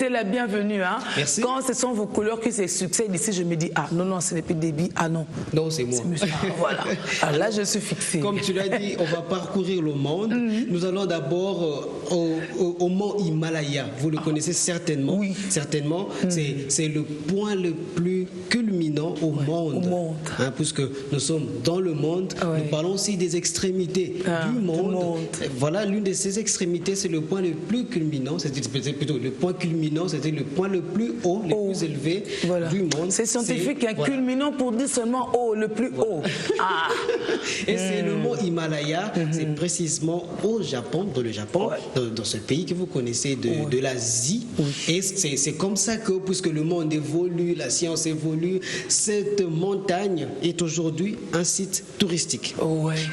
C'est la bienvenue. Hein. Merci. Quand ce sont vos couleurs qui se succèdent ici, je me dis, ah non, non, ce n'est plus Déby, ah non. Non, c'est moi. Ah, voilà. Alors là, je suis fixée. Comme tu l'as dit, on va parcourir le monde. Nous allons d'abord au mont Himalaya. Vous le connaissez certainement. Oui. Certainement. C'est le point le plus culminant au monde. Hein, puisque nous sommes dans le monde. Nous parlons aussi des extrémités du monde. Voilà, l'une de ces extrémités, c'est le point le plus culminant. C'est plutôt le point culminant. C'était le point le plus haut, le plus élevé du monde. C'est scientifique, un culminant pour dire seulement haut, le plus haut. Ah. Et c'est le mont Himalaya, c'est précisément au Japon, dans le Japon, dans ce pays que vous connaissez de l'Asie. Et c'est comme ça que, puisque le monde évolue, la science évolue, cette montagne est aujourd'hui un site touristique.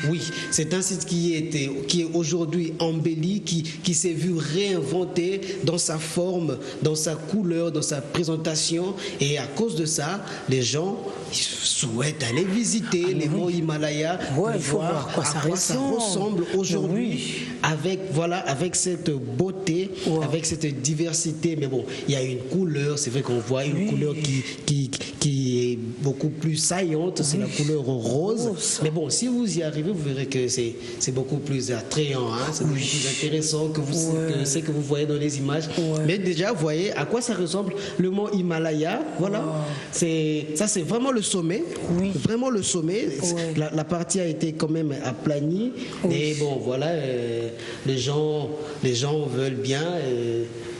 Oui, c'est un site qui est aujourd'hui embelli, qui s'est vu réinventé dans sa forme, dans sa couleur, dans sa présentation, et à cause de ça, les gens souhaitent aller visiter les monts Himalaya pour voir à quoi ça ressemble aujourd'hui, avec cette beauté, avec cette diversité. Mais bon, il y a une couleur, c'est vrai qu'on voit une couleur qui est beaucoup plus saillante, c'est la couleur rose. Mais bon, si vous y arrivez, vous verrez que c'est beaucoup plus attrayant, hein, c'est beaucoup plus intéressant que ce que vous voyez dans les images. Mais déjà, vous voyez à quoi ça ressemble le mont Himalaya. Voilà, ça c'est vraiment le sommet. Vraiment le sommet. La partie a été quand même aplanie. Et bon, voilà, les gens veulent bien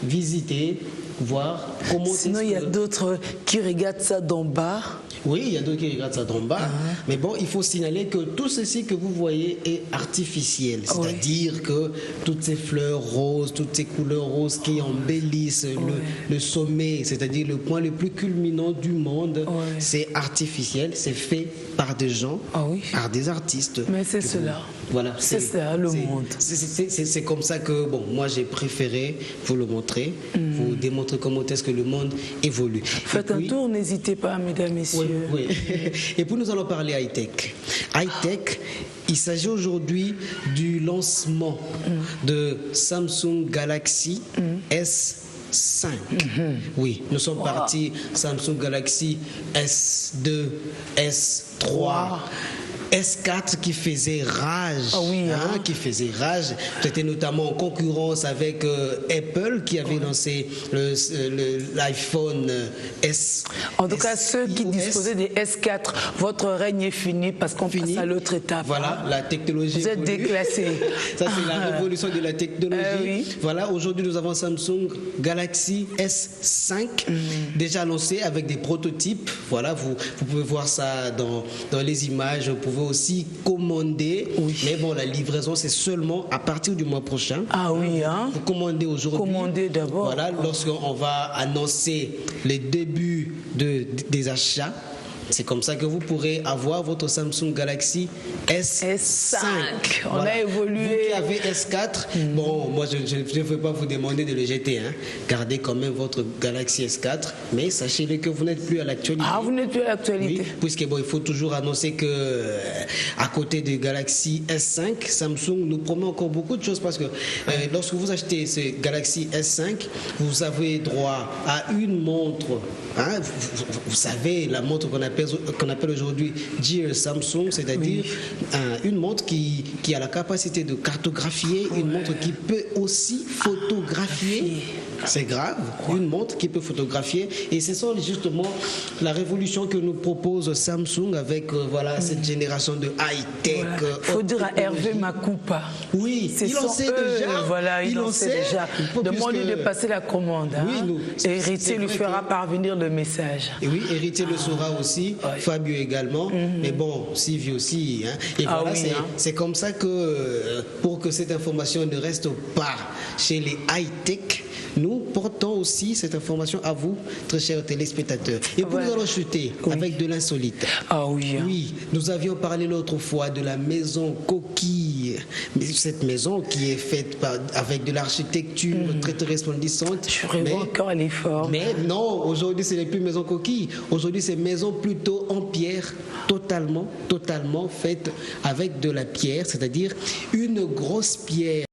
visiter, voir comment. Sinon, il y a d'autres qui regardent ça d'en bas. Oui, il y a d'autres qui regardent ça d'en bas. Mais bon, il faut signaler que tout ceci que vous voyez est artificiel. C'est-à-dire que toutes ces fleurs roses, toutes ces couleurs roses qui embellissent le sommet, c'est-à-dire le point le plus culminant du monde, c'est artificiel, c'est fait par des gens, par des artistes. Mais c'est cela. Voilà, c'est ça, le monde. C'est comme ça que, bon, moi j'ai préféré vous le montrer, vous démontrer comment est-ce que le monde évolue. Faites un tour, n'hésitez pas, mesdames, messieurs. Oui. Et puis nous allons parler high-tech. High-tech, il s'agit aujourd'hui du lancement de Samsung Galaxy S5. Oui, nous sommes partis Samsung Galaxy S2, S3. S4 qui faisait rage, qui faisait rage. C'était notamment en concurrence avec Apple qui avait lancé l'iPhone S. En tout cas, ceux qui disposaient des S4, votre règne est fini parce qu'on passe à l'autre étape. Voilà, la technologie. Vous êtes déclassés. Ça, c'est la révolution de la technologie. Voilà, aujourd'hui, nous avons Samsung Galaxy S5 déjà lancé avec des prototypes. Voilà, vous pouvez voir ça dans les images. Vous pouvez aussi commander, mais bon, la livraison c'est seulement à partir du mois prochain. Vous commandez aujourd'hui. Commandez d'abord. Voilà, lorsqu'on va annoncer les débuts des achats. C'est comme ça que vous pourrez avoir votre Samsung Galaxy S5. On a évolué. Vous qui avez S4, bon, moi je ne veux pas vous demander de le jeter. Hein. Gardez quand même votre Galaxy S4, mais sachez-le que vous n'êtes plus à l'actualité. Ah, vous n'êtes plus à l'actualité. Oui, puisque bon, il faut toujours annoncer que à côté du Galaxy S5, Samsung nous promet encore beaucoup de choses parce que lorsque vous achetez ce Galaxy S5, vous avez droit à une montre. Hein, vous savez, la montre qu'on appelle aujourd'hui Gear Samsung, c'est-à-dire une montre qui a la capacité de cartographier, une montre qui peut aussi photographier. C'est grave, une montre qui peut photographier. Et c'est ça justement la révolution que nous propose Samsung avec cette génération de high-tech. Il faut dire à Hervé Makupa. Oui, il en sait déjà. Voilà, il en sait déjà. Demandez de passer la commande. Et Héritier lui fera parvenir le message. Et oui, Héritier le saura aussi, Fabio également. Mais bon, Sylvie aussi. Hein. Et voilà, c'est comme ça que pour que cette information ne reste pas chez les high-tech, nous portons aussi cette information à vous, très chers téléspectateurs. Et puis nous allons chuter avec de l'insolite. Oui, nous avions parlé l'autre fois de la maison coquille. Cette maison qui est faite avec de l'architecture très resplendissante. Je rêve encore à l'effort. Mais non, aujourd'hui ce n'est plus maison coquille. Aujourd'hui c'est maison plutôt en pierre, totalement faite avec de la pierre, c'est-à-dire une grosse pierre.